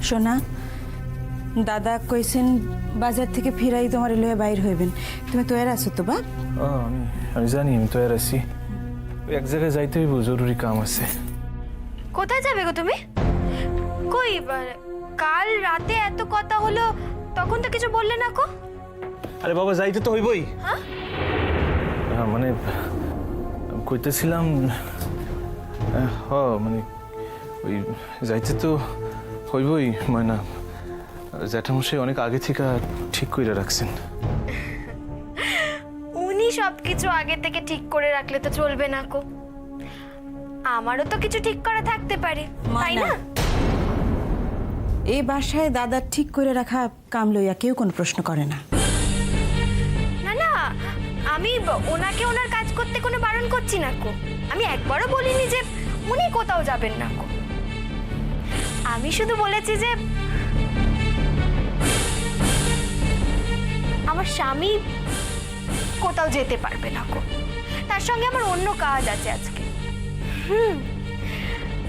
সোনা, দাদা কইছেন বাজার থেকে ফিরাই তোমার লয়ে বাইর হইবেন। তুমি তৈরি আছো তো বাপ? আমি জানি, আমি তৈরি আছি। ওই এক জায়গায় যাইতে হইব, জরুরি কাম আছে। কোথায় যাবে গো তুমি? কই কাল রাতে এত কথা হলো, তখন তো কিছু বললে না কো? আরে বাবা, যাইতে তো হইবই। হ্যাঁ? মানে কইতেছিলাম, মানে ওই যাইতে তো হইবই ময়না। জ্যাঠামশাই অনেক আগে থেকে ঠিক করে রাখছেন। উনি সবকিছু আগে থেকে ঠিক করে রাখলে তো চলবে না কো। আমারও তো কিছু ঠিক করা থাকতে পারে, তাই না? এই বাসায় দাদা ঠিক করে রাখা কাম লইয়া কেউ কোনো প্রশ্ন করে না। না না, আমি ওনাকে ওনার কাজ করতে কোনো বারণ করছি না কো। আমি একবারও বলিনি যে উনি কোথাও যাবেন না কো। আমি শুধু বলেছি যে আমার স্বামী কোথাও যেতে পারবে না কো, তার সঙ্গে আমার অন্য কাজ আছে আজকে।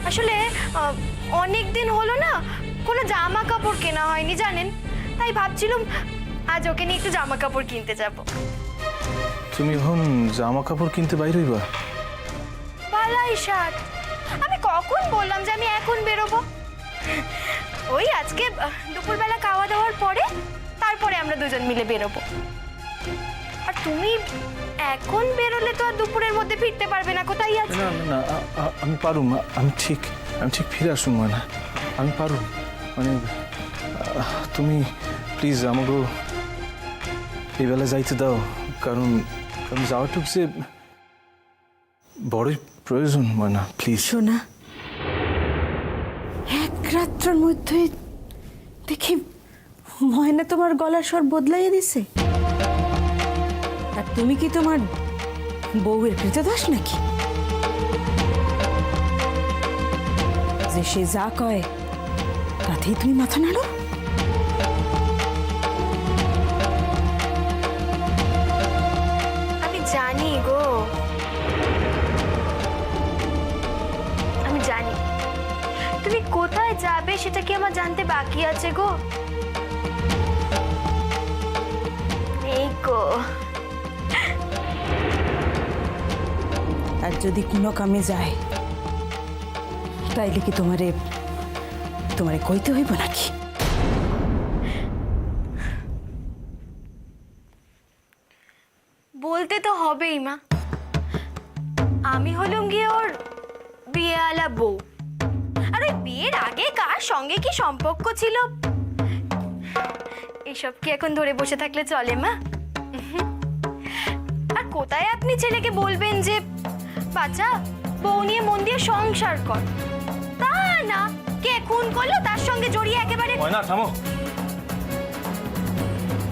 আসলে অনেক দিন হলো না কোনো জামা কাপড় কেনা হয়নি জানেন, তাই ভাবছিলাম আজ ওকে নিয়ে একটু জামা কাপড় কিনতে যাব। তুমি এখন জামা কাপড় কিনতে বাইর হইবা? বালাই শার্ট, আমি কখন বললাম যে আমি এখন বেরোবো? ওই আজকে দুপুরবেলা খাওয়া দাওয়ার পরে, তারপরে আমরা দুজন মিলে বেরোবো। আর তুমি এখন বেরোলে তো আর দুপুরের মধ্যে ফিরতে পারবে না, কোথায় আছে? না না, আমি পারুম, আমি ঠিক ফিরে আসুন ময়না, আমি পারুম। মানে তুমি প্লিজ আমাকে এই বেলা যাইতে দাও, কারণ যাওয়াটুক যে বড়ই প্রয়োজন ময়না, প্লিজ। সোনা, এক রাত্রের মধ্যে দেখি ময়না তোমার গলার স্বর বদলাইয়া দিছে। আর তুমি কি তোমার বউয়ের কৃতদাস নাকি, যে সে যা কয় তাতেই তুমি মাথা নাড়ো? আমি জানি গো, আমি জানি তুমি কোথায় যাবে সেটা কি আমার জানতে বাকি আছে গো? এই গো, আর যদি কোনো কামে যায় তাইলে কি তোমারে কইতে হইব নাকি? বলতে তো হবেই মা। আমি হলাম গিয়ে ওর বিয়েওয়ালা বউ, আর ওই বিয়ের আগে কার সঙ্গে কি সম্পর্ক ছিল এসব কি এখন ধরে বসে থাকলে চলে মা? আর কোথায় আপনি ছেলেকে বলবেন যে বাচ্চা বউ নিয়ে মন দিয়ে সংসার কর? তা না, কে খুন করলো তার সঙ্গে জড়িয়ে একেবারে। ময়না থামো।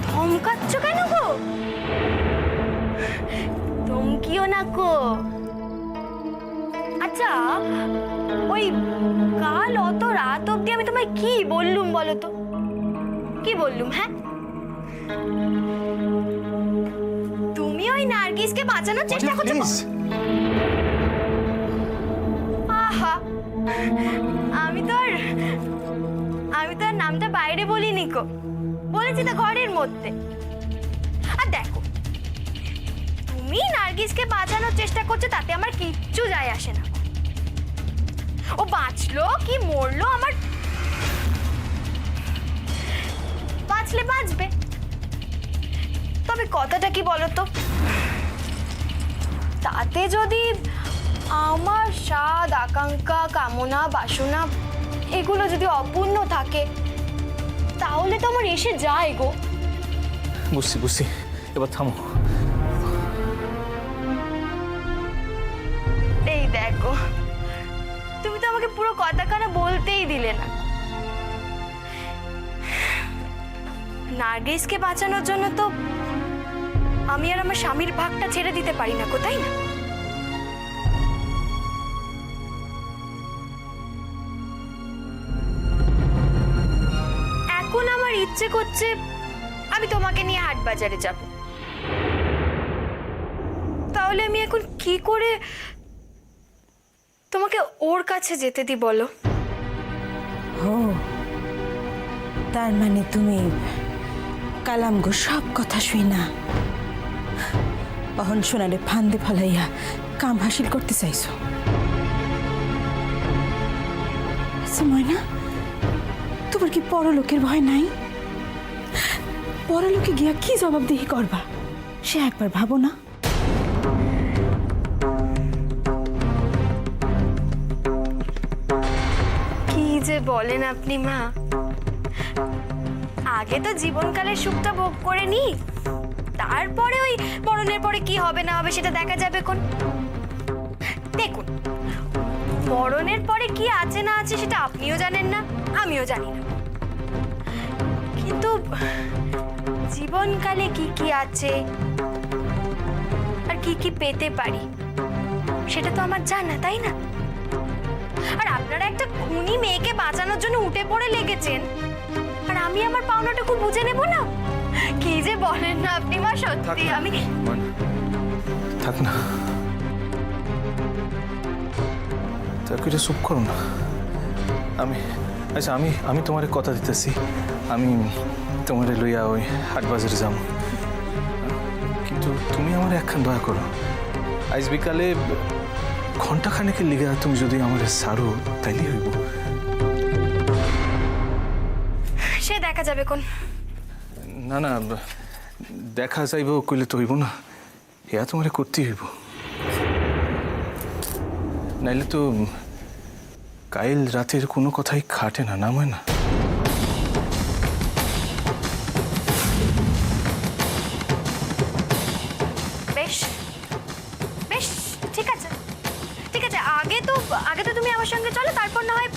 ধমকাচ্ছ কেন গো? ধমকিও না গো। আচ্ছা, ওই কাল অত রাত অব্দি আমি তোমায় কি বললুম বলো তো? কি বললুম? হ্যাঁ, তুমি ওই নার্গিসকে বাঁচানোর চেষ্টা করছো। আহা, আমি তো আর নামটা বাইরে বলিনি কো, বলেছি তো ঘরের মধ্যে। আর দেখো, তুমি নার্গিসকে বাঁচানোর চেষ্টা করছো, তাতে আমার কিচ্ছু যায় আসে না। ও বাঁচলো কি মরলো, আমার বাঁচলে বাঁচবে। তবে কথাটা কি বলতো, তাতে যদি আমার স্বাদ আকাঙ্ক্ষা কামনা বাসনা এগুলো যদি অপূর্ণ থাকে, তাহলে তো আমার এসে যায় গো। বুঝছি, এবার থামো। এই দেখো, তুমি তো আমাকে পুরো কথা কানা বলতেই দিলে না। নার্গিসকে বাঁচানোর জন্য তো আমি আর আমার স্বামীর ভাগটা ছেড়ে দিতে পারি না, কোথায় না? এখন আমার ইচ্ছে করছে আমি তোমাকে নিয়ে হাট বাজারে যাব। তাহলে আমি এখন কি করে তোমাকে ওর কাছে যেতে দি বলো? ও তার মানে তুমি কালামগো সব কথা শুই না অহন সোনারে ফান্দে ফালাইয়া কাম হাসিল করতে চাইছো। আচ্ছা ময়না, তোমার কি পরলোকের ভয় নাই? পরলোকে গিয়া কি জবাবদিহি করবা সে একবার ভাবো না। কি যে বলেন আপনি মা, আগে তো জীবনকালের সুখটা ভোগ করে নি, তারপরে ওই মরণের পরে কি হবে না হবে সেটা দেখা যাবে কোন। দেখুন, মরণের পরে কি আছে না আছে সেটা আপনিও জানেন না, আমিও জানি না, কিন্তু জীবনকালে কি কি আছে আর কি কি পেতে পারি সেটা তো আমার জানা, তাই না? আর আপনারা একটা খুনি মেয়েকে বাঁচানোর জন্য উঠে পড়ে লেগেছেন, আর আমি আমার পাওনাটুকু বুঝে নেব না? কি যে বলেন না আপনি মা, সত্যি আমি। থাক না, তার কিছু চুপ করো না। আচ্ছা আমি তোমার কথা দিতেছি, আমি তোমার লইয়া ওই হাট বাজারে যাব, কিন্তু তুমি আমার একখান দয়া করো। আজ বিকালে ঘন্টা খানেকের লিগা তুমি যদি আমার সারো তাইলে হইব। সে দেখা যাবে কোন। না না, দেখা যাইব কইলে তো হইব না, ইয়া তোমার করতেই হইব, নাইলে তো কাইল রাতের কোনো কথাই খাটে না, নামায় না। বেশ বেশ, ঠিক আছে ঠিক আছে, আগে তো তুমি আমার সঙ্গে চলো, তারপর না হয়।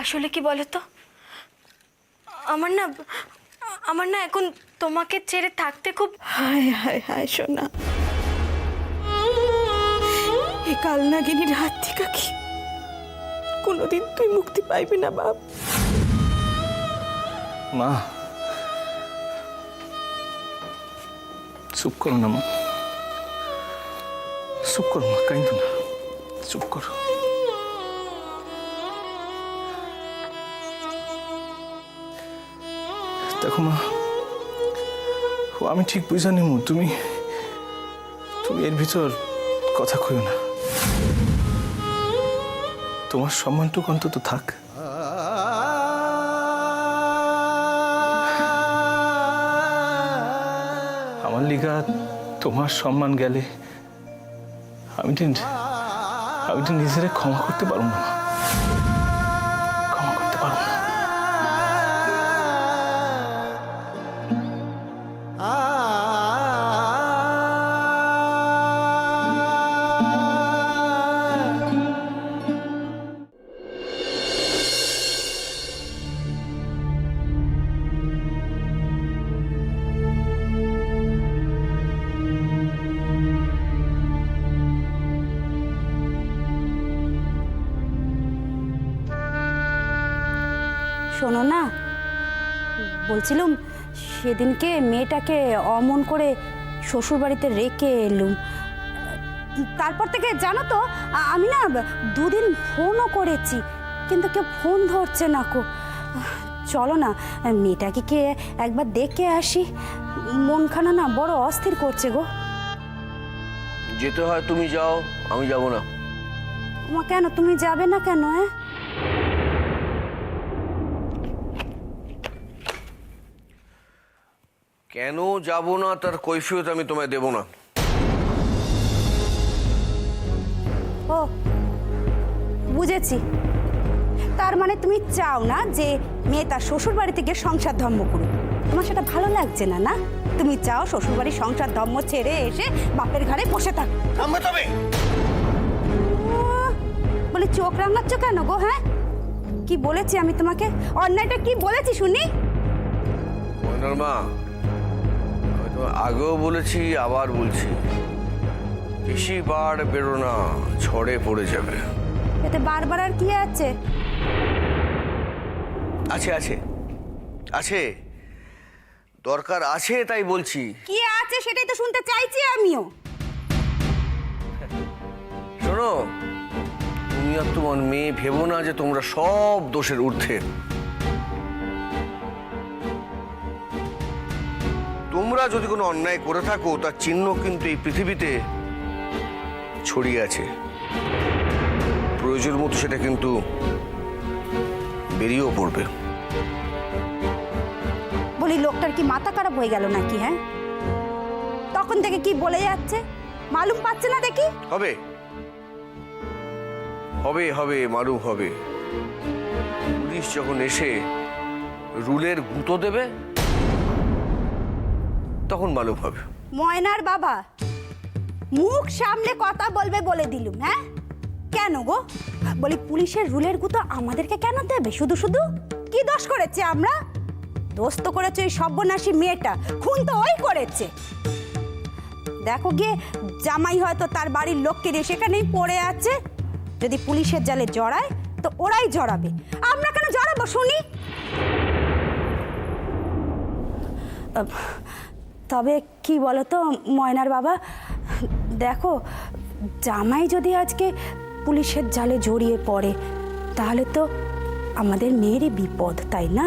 আসলে কি বলো তো, আমার না এখন তোমাকে ছেড়ে থাকতে খুব। হায় হায় হায় সোনা, এই কালনাগিনীর হাত থেকে কি কোনোদিন তুই মুক্তি পাইবি না বাপ। মা চুপ করো না, মা চুপ করো, মা কাইন্দ না, চুপ করো। দেখো মা, আমি ঠিক বুঝা নিমু, তুমি এর ভিতর কথা কইও না, তোমার সম্মানটুকু অন্তত থাক। আমার লিগা তোমার সম্মান গেলে আমি তো নিজেরে ক্ষমা করতে পারবো না, ক্ষমা করতে পারবো না। শোনো না, বলছিলাম সেদিনকে মেয়েটাকে অমন করে শ্বশুর বাড়িতে রেখে এলুম, তারপর থেকে জানো তো আমি না দুদিন ফোনও করেছি, কিন্তু কেউ ফোন ধরছে না কো। চলো না, মেয়েটাকে কে একবার দেখে আসি, মনখানা না বড় অস্থির করছে গো। যেতে হয় তুমি যাও, আমি যাব না। মা কেন, তুমি যাবে না কেন? কেন যাব না তার কৈফিয়ত আমি তোমায় দেব না। ও বুঝেছি, তার মানে তুমি চাও না যে মেয়ে তার শ্বশুর বাড়ি থেকে সংসার ধর্ম করুক, তোমার সেটা ভালো লাগছে না? না, তুমি চাও শ্বশুর বাড়ির সংসার ধর্ম ছেড়ে এসে বাপের ঘরে বসে থাক। বলে চোখ রাঙাচ্ছ কেন গো? হ্যাঁ, কি বলেছি আমি তোমাকে? অন্যায়টা কি বলেছি শুনি? ময়নার মা, আমি তোমায় আগেও বলেছি, আবার বলছি, বেশি বার বেরো না, ঝড়ে পড়ে যাবে। এতে বারবার আর কি আছে? আছে আছে আছে, দরকার আছে তাই বলছি। কি আছে সেটাই তো শুনতে চাইছি আমিও। শোনো, তুমি আর তোমার মেয়ে ভেবো না যে তোমরা সব দোষের ঊর্ধ্বে। তোমরা যদি কোনো অন্যায় করে থাকো তার চিহ্ন কিন্তু এই পৃথিবীতে ছড়িয়ে আছে। প্রয়োজন মতো সেটা কিন্তু বেরিয়েও পড়বে। বলি লোকটার কি মাথা খারাপ হয়ে গেল নাকি? হ্যাঁ, তখন থেকে কি বলে যাচ্ছে, মালুম পাচ্ছে না দেখি। হবে হবে হবে মালুম হবে। পুলিশ যখন এসে রুলের গুঁতো দেবে তখন মালুম হবে। ময়নার বাবা মুখ সামনে কথা বলবে বলে দিলুম। হ্যাঁ, কেন গো? বলি পুলিশের রুলের গুতো আমাদেরকে কেন দেবে? শুধু শুধু কি দোষ করেছে আমরা? দোষ তো করেছে ওই সর্বনাশী মেয়েটা, খুন তো ওই করেছে। দেখো গিয়ে জামাই হয়তো তার বাড়ির লোককে দিয়ে সেখানেই পড়ে আছে। যদি পুলিশের জালে জড়ায় তো ওরাই জড়াবে, আমরা কেন জড়াবো শুনি? তবে কি বলতো ময়নার বাবা, দেখো জামাই যদি আজকে পুলিশের জালে জড়িয়ে পড়ে তাহলে তো আমাদের মেয়েরই বিপদ, তাই না?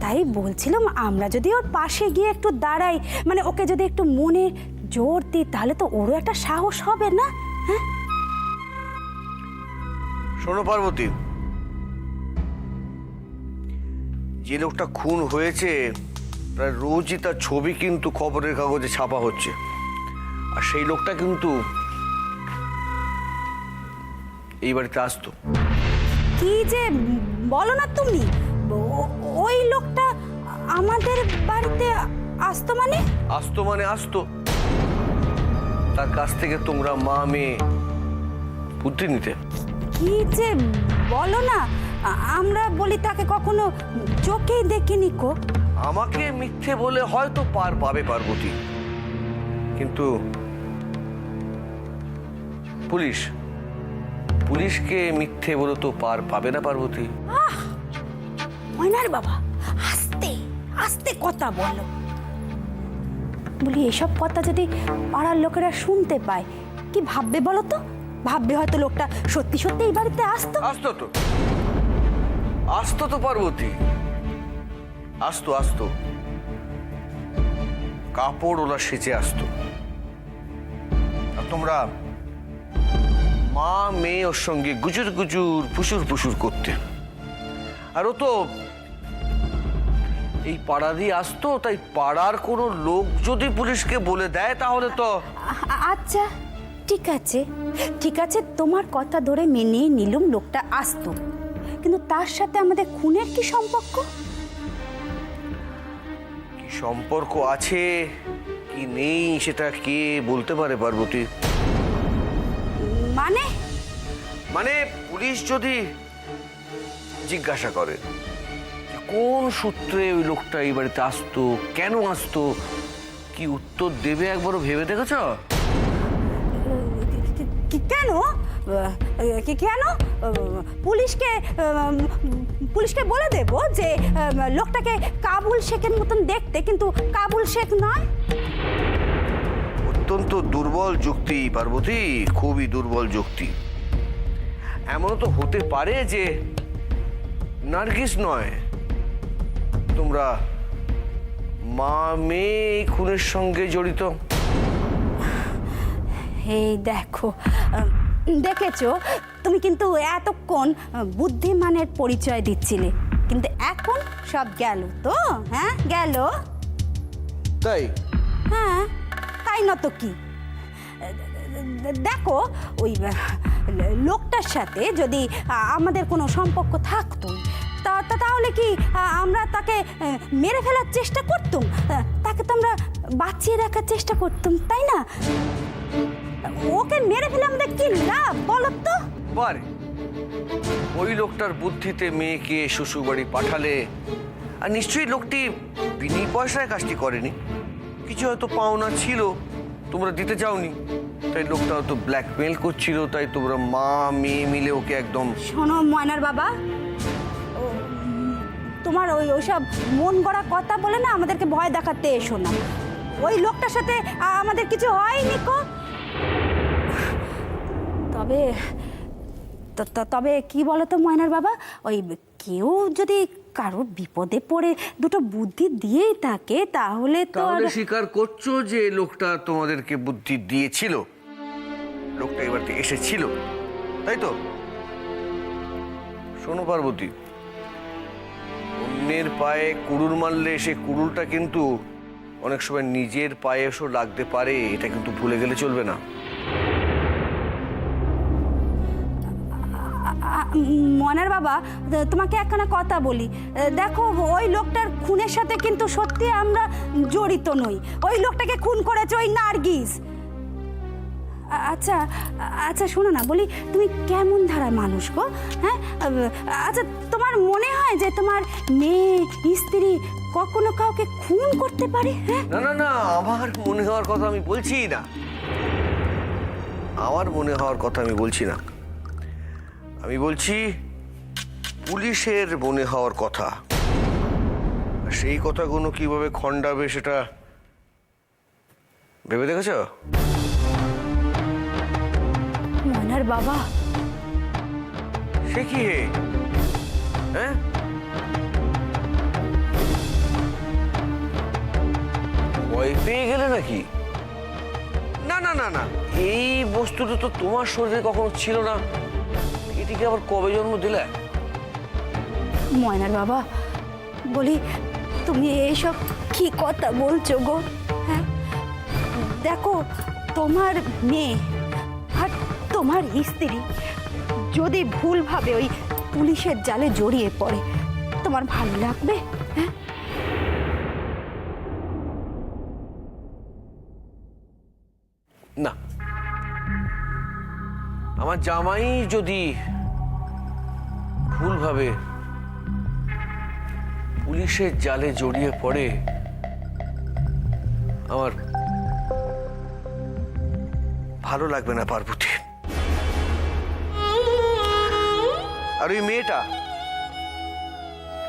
তাই বলছিলাম আমরা যদি ওর পাশে গিয়ে একটু দাঁড়াই, মানে ওকে যদি একটু মনে জোর দিই তাহলে তো ওরও একটা সাহস হবে না? হ্যাঁ শোনো পার্বতী, যে লোকটা খুন হয়েছে প্রায় রোজই তার ছবি কিন্তু খবরের কাগজে ছাপা হচ্ছে। আর সেই লোকটা কিন্তু এই বাড়িতে আসতো। কি যে বলো না তুমি, ওই লোকটা আমাদের বাড়িতে আসতো? মানে আসতো। তার কাছ থেকে তোমরা মা মেয়ে বুদ্ধি নিতে। কি যে বলো না, আমরা বলি তাকে কখনো চোখেই দেখিনি কো। আমাকে মিথ্যে বলে হয়তো পার পাবে পার্বতী, কিন্তু পুলিশকে মিথ্যে বলে তো পার পাবে না পার্বতী। ময়নার বাবা আস্তে আস্তে কথা বলো। বলি এসব কথা যদি পাড়ার লোকেরা শুনতে পায় কি ভাববে বলো তো? ভাববে হয়তো লোকটা সত্যি সত্যি এই বাড়িতে আসতো তো পার্বতী, আসতো কাপড় ওলা সেচে আসতো। আর তোমরা মা মেয়ে ওর সঙ্গে গুজুর ফুসুর করতে। আর ও তো এই পাড়া দিয়ে আসতো, তাই পাড়ার কোনো লোক যদি পুলিশকে বলে দেয় তাহলে তো। আচ্ছা ঠিক আছে, তোমার কথা ধরে মেনে নিলুম লোকটা আসতো, কিন্তু তার সাথে আমাদের খুনের কি সম্পর্ক? কি সম্পর্ক আছে কি নেই সেটা কে বলতে পারে পার্বতী? মানে পুলিশ যদি জিজ্ঞাসা করে কোন সূত্রে ওই লোকটা এই বাড়িতে আসতো, কেন আসতো, কি উত্তর দেবে একবারও ভেবে দেখেছ? কেন পুলিশকে বলে দেব যে লোকটাকে কাবুল শেখের মতন দেখতে, কিন্তু কাবুল শেখ নয়। অত্যন্ত দুর্বল যুক্তি পার্বতী, খুবই দুর্বল যুক্তি। এমনও তো হতে পারে যে নার্গিস নয়, তোমরা মা মেয়ে খুনের সঙ্গে জড়িত। এই দেখেছো তুমি কিন্তু এতক্ষণ বুদ্ধিমানের পরিচয় দিচ্ছিলে, কিন্তু এখন সব গেল তো। হ্যাঁ গেল, তাই? হ্যাঁ তাই না তো কি। দেখো ওই লোকটার সাথে যদি আমাদের কোনো সম্পর্ক থাকতো তাহলে কি আমরা তাকে মেরে ফেলার চেষ্টা করতাম? তাকে তো আমরা বাঁচিয়ে রাখার চেষ্টা করতাম, তাই না? ওকে মেরে ফেলে আমাদের কি লাভ বলো তো? বারে ওই লোকটার বুদ্ধিতে মেয়েকে শ্বশুরবাড়ি পাঠালে, আর নিশ্চয়ই লোকটি বিনি পয়সায় কাজটি করেনি, কিছু হয়তো পাওনা ছিল তোমরা দিতে চাওনি, তাই লোকটা হয়তো ব্ল্যাকমেল করছিল, তাই তোমরা মা মেয়ে মিলে ওকে একদম। শোনো ময়নার বাবা, তোমার ওইসব মন গড়া কথা বলে না আমাদেরকে ভয় দেখাতে এসো না। ওই লোকটার সাথে আমাদের কিছু হয়নি কো। তবে তবে কি বলো তো ময়নার বাবা, ওই কেউ যদি কারোর বিপদে পড়ে দুটো বুদ্ধি দিয়েই থাকে তাহলে তো তাহলে স্বীকার করছো যে লোকটা তোমাদেরকে বুদ্ধি দিয়েছিল, লোকটা এবার এসেছিল, তাই তো? শোনো পার্বতী, অন্যের পায়ে কুড়ুল মারলে সে কুড়ুলটা কিন্তু অনেক সময় নিজের পায়ে এসে লাগতে পারে, এটা কিন্তু ভুলে গেলে চলবে না। ময়নার বাবা, তোমাকে একখানা কথা বলি। দেখো, ওই লোকটার খুনের সাথে কিন্তু সত্যি আমরা জড়িত নই। ওই লোকটাকে খুন করেছে ওই নার্গিস। আচ্ছা আচ্ছা, শোনো না, বলি তুমি কেমন ধারার মানুষ গো? হ্যাঁ, আচ্ছা, তোমার মনে হয় যে তোমার মেয়ে স্ত্রী কখনো কাউকে খুন করতে পারে? হ্যাঁ, না না না, আমার মনে হওয়ার কথা আমি বলছি না, আমার মনে হওয়ার কথা আমি বলছি না, আমি বলছি পুলিশের মনে হওয়ার কথা। সেই কথাগুলো কিভাবে খণ্ডাবে সেটা ভেবে দেখেছ? ময়নার বাবা, সে কি হে? হ্যাঁ, ভয় পেয়ে গেলে নাকি? না না না না, এই বস্তুটা তো তোমার শরীরে কখনো ছিল না, এটিকে আবার কবে জন্ম দিলে? ময়নার বাবা, বলি তুমি এইসব কি কথা বলছো গো? হ্যাঁ, দেখো, তোমার মেয়ে আর তোমার স্ত্রী যদি ভুলভাবে ওই পুলিশের জালে জড়িয়ে পড়ে, তোমার ভালো লাগবে? হ্যাঁ, না, আমার জামাই যদি ভুলভাবে পুলিশের জালে জড়িয়ে পড়ে, আমার ভালো লাগবে না পার্বতী। আর ওই মেয়েটা,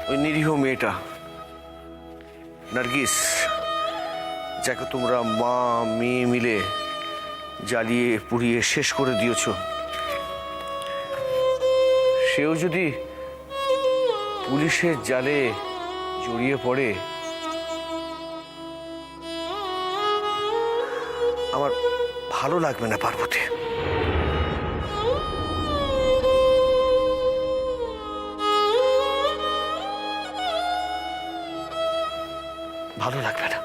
ওই নিরীহ মেয়েটা নার্গিস, যাকে তোমরা মা মেয়ে মিলে জ্বালিয়ে পুড়িয়ে শেষ করে দিয়েছ, সেও যদি পুলিশের জালে জড়িয়ে পড়ে, আমার ভালো লাগবে না পার্বতী। ভালো লাগবে না।